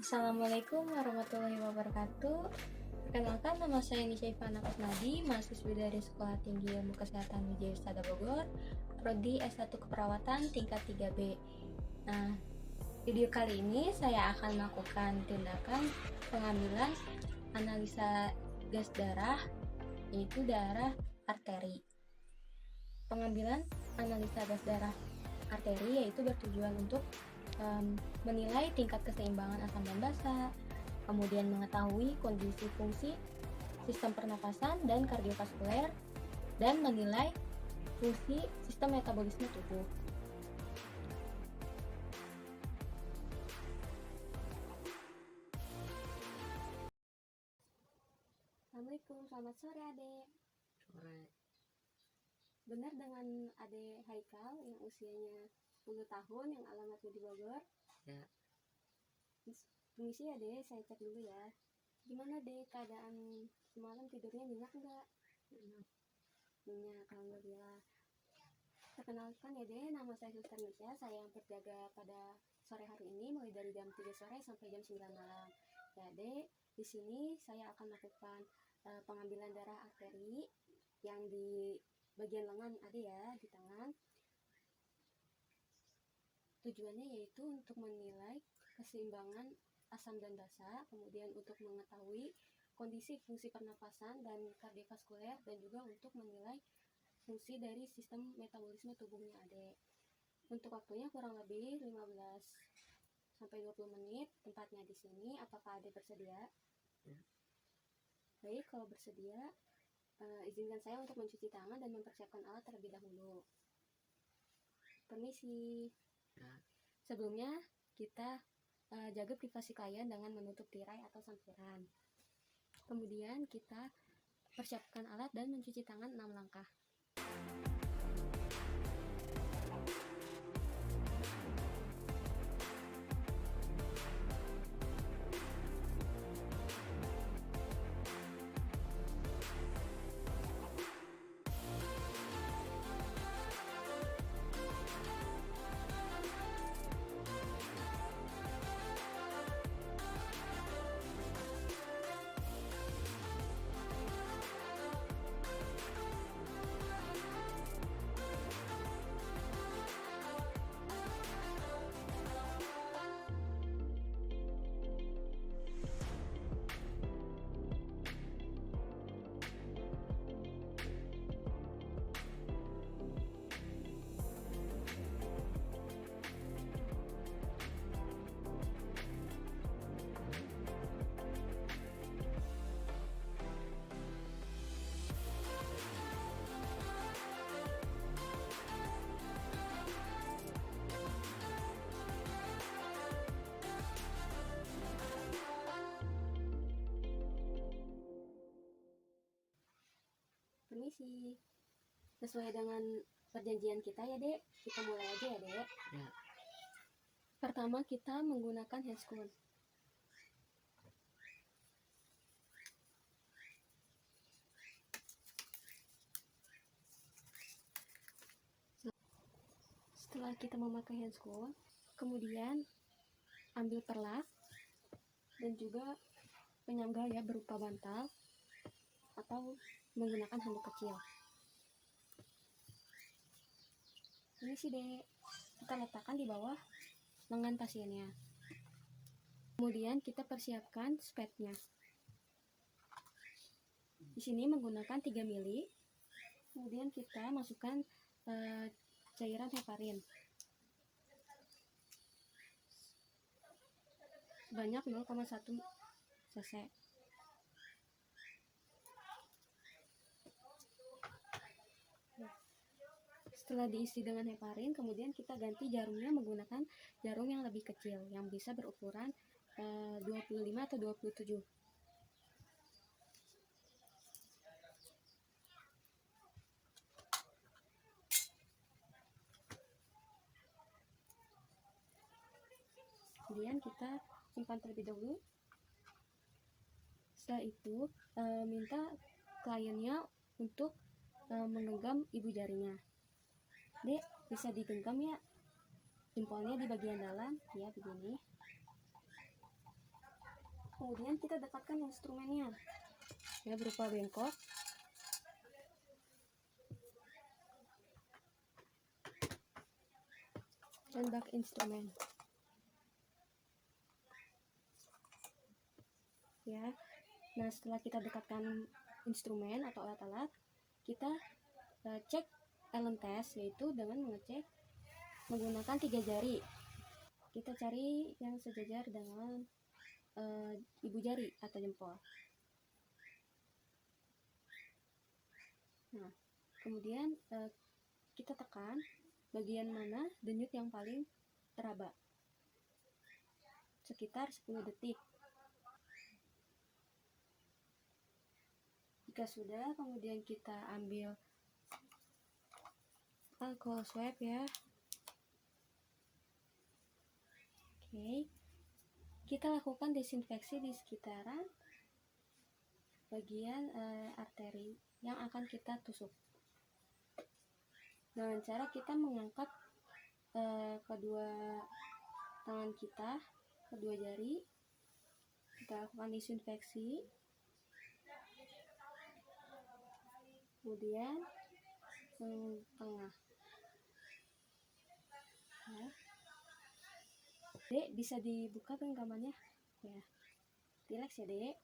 Assalamualaikum warahmatullahi wabarakatuh. Perkenalkan, nama saya Nisha Ivana Kusnadi, mahasiswi dari Sekolah Tinggi Ilmu Kesehatan Wijaya Ustada Bogor, Prodi S1 Keperawatan tingkat 3B. Nah, video kali ini saya akan melakukan tindakan pengambilan analisa gas darah, yaitu darah arteri. Pengambilan analisa gas darah arteri yaitu bertujuan untuk menilai tingkat keseimbangan asam dan basa, kemudian mengetahui kondisi fungsi sistem pernapasan dan kardiovaskuler, dan menilai fungsi sistem metabolisme tubuh. Assalamualaikum, selamat sore Adek. Sore. Benar dengan Adek Haikal yang usianya 10 tahun yang alamatnya di Bogor? Ya. Permisi ya Dek, saya cek dulu ya. Gimana Dek, keadaan semalam tidurnya nyenyak enggak? Nyenyak, alhamdulillah. Perkenalkan ya Dek, nama saya Suster Nisha, saya yang berjaga pada sore hari ini mulai dari jam 3 sore sampai jam 9 malam. Ya Dek, di sini saya akan melakukan pengambilan darah arteri yang di bagian lengan ada ya, di tangan. Tujuannya yaitu untuk menilai keseimbangan asam dan basa, kemudian untuk mengetahui kondisi fungsi pernapasan dan kardiovaskuler, dan juga untuk menilai fungsi dari sistem metabolisme tubuhnya Adek. Untuk waktunya kurang lebih 15 sampai 20 menit, tempatnya di sini. Apakah Adek bersedia? Ya. Baik, kalau bersedia, izinkan saya untuk mencuci tangan dan mempersiapkan alat terlebih dahulu. Permisi. Ya. Sebelumnya kita jaga privasi klien dengan menutup tirai atau sampiran. Kemudian kita persiapkan alat dan mencuci tangan 6 langkah. Permisi. Sesuai dengan perjanjian kita ya Dek, kita mulai aja ya Dek. Ya. Pertama kita menggunakan handscoon. Setelah kita memakai handscoon, kemudian ambil perlak dan juga penyangga ya, berupa bantal atau menggunakan handuk kecil. Ini sih Dek, kita letakkan di bawah lengan pasiennya. Kemudian kita persiapkan spatnya. Di sini menggunakan 3 mili. Kemudian kita masukkan cairan heparin sebanyak 0,1 cc. Setelah diisi dengan heparin, kemudian kita ganti jarumnya menggunakan jarum yang lebih kecil, yang bisa berukuran 25 atau 27. Kemudian kita simpan terlebih dahulu. Setelah itu minta kliennya untuk menggenggam ibu jarinya. Dek, bisa digenggam ya jempolnya di bagian dalam ya, begini. kemudian kita dekatkan instrumennya ya berupa bengkok. Dan bak instrumen ya. Nah, setelah kita dekatkan instrumen atau alat-alat, kita cek Allen test, yaitu dengan mengecek menggunakan 3 jari. Kita cari yang sejajar dengan ibu jari atau jempol. Nah, kemudian kita tekan bagian mana denyut yang paling teraba sekitar 10 detik. Jika sudah, kemudian kita ambil alcohol swab ya. Oke, kita lakukan desinfeksi di sekitaran bagian arteri yang akan kita tusuk dengan cara kita mengangkat kedua tangan kita, kedua jari, kita lakukan disinfeksi, kemudian tengah ya. Dek, bisa dibuka genggamannya ya, relax ya Dek.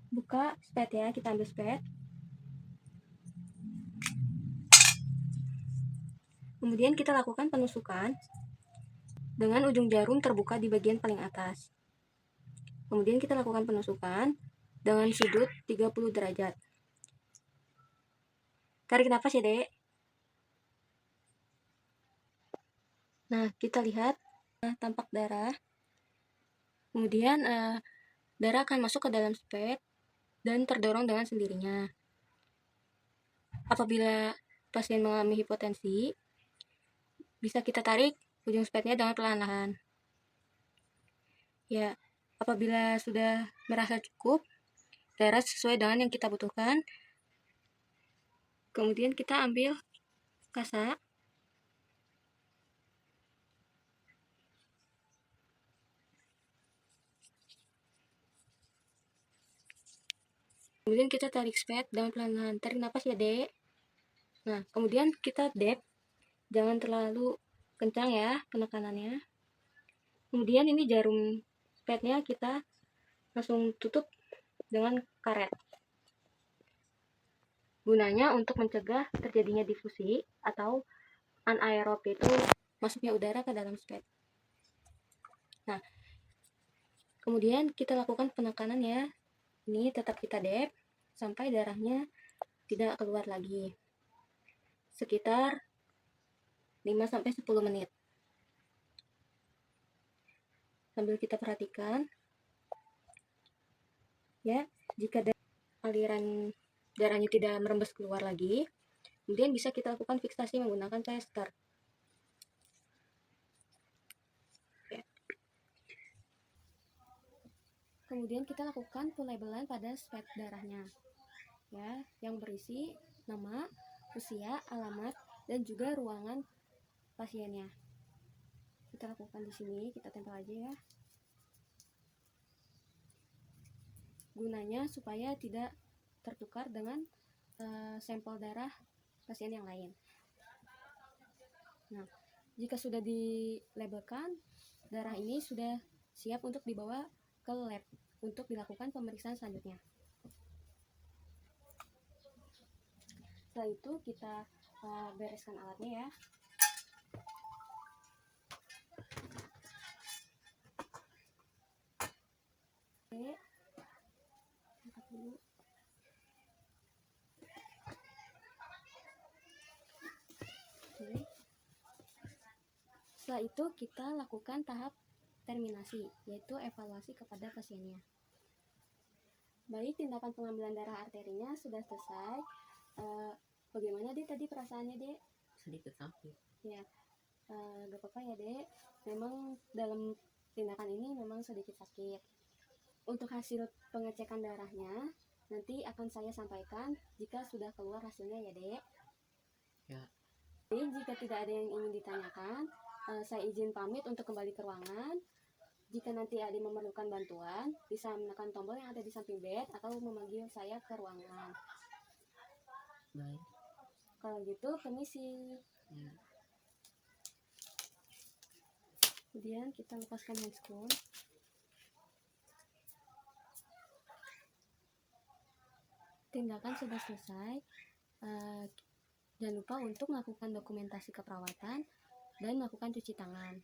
Buka spet ya, kita ambil spet. Kemudian kita lakukan penusukan dengan ujung jarum terbuka di bagian paling atas. Kemudian kita lakukan penusukan dengan sudut 30 derajat. Tarik nafas ya Dek. Nah, kita lihat tampak darah. Kemudian darah akan masuk ke dalam spet dan terdorong dengan sendirinya. Apabila pasien mengalami hipotensi, bisa kita tarik ujung spetnya dengan perlahan-lahan. Ya, apabila sudah merasa cukup darah sesuai dengan yang kita butuhkan, kemudian kita ambil kasa. Kemudian kita tarik spet dengan perlahan-lahan. Tarik nafas ya Dek. Nah, kemudian kita dep. Jangan terlalu kencang ya penekanannya. Kemudian ini jarum spetnya kita langsung tutup dengan karet. Gunanya untuk mencegah terjadinya difusi atau anaerob, itu masuknya udara ke dalam spet. Nah, kemudian kita lakukan penekanan ya. Ini tetap kita dep sampai darahnya tidak keluar lagi. Sekitar 5-10 menit. Sambil kita perhatikan ya, jika aliran darahnya tidak merembes keluar lagi, kemudian bisa kita lakukan fiksasi menggunakan tester. Ya. Kemudian kita lakukan pelabelan pada spet darahnya ya, yang berisi nama, usia, alamat, dan juga ruangan pasiennya. Kita lakukan di sini, kita tempel aja ya. Gunanya supaya tidak tertukar dengan sampel darah pasien yang lain. Nah, jika sudah dilabelkan, darah ini sudah siap untuk dibawa ke lab untuk dilakukan pemeriksaan selanjutnya. Setelah itu kita bereskan alatnya ya. Oke, angkat dulu. Oke. Setelah itu kita lakukan tahap terminasi, yaitu evaluasi kepada pasiennya. Baik, tindakan pengambilan darah arterinya sudah selesai. Bagaimana Dek tadi perasaannya Dek? Sedikit sakit. Ya, gak apa-apa ya Dek. Memang dalam tindakan ini memang sedikit sakit. Untuk hasil pengecekan darahnya nanti akan saya sampaikan jika sudah keluar hasilnya ya Dek. Ya. Jadi jika tidak ada yang ingin ditanyakan, saya izin pamit untuk kembali ke ruangan. Jika nanti Adi memerlukan bantuan, bisa menekan tombol yang ada di samping bed atau memanggil saya ke ruangan. Baik. Kalau gitu, permisi. Ya. Kemudian kita lepaskan handscoon. Tindakan sudah selesai. Jangan lupa untuk melakukan dokumentasi keperawatan dan melakukan cuci tangan.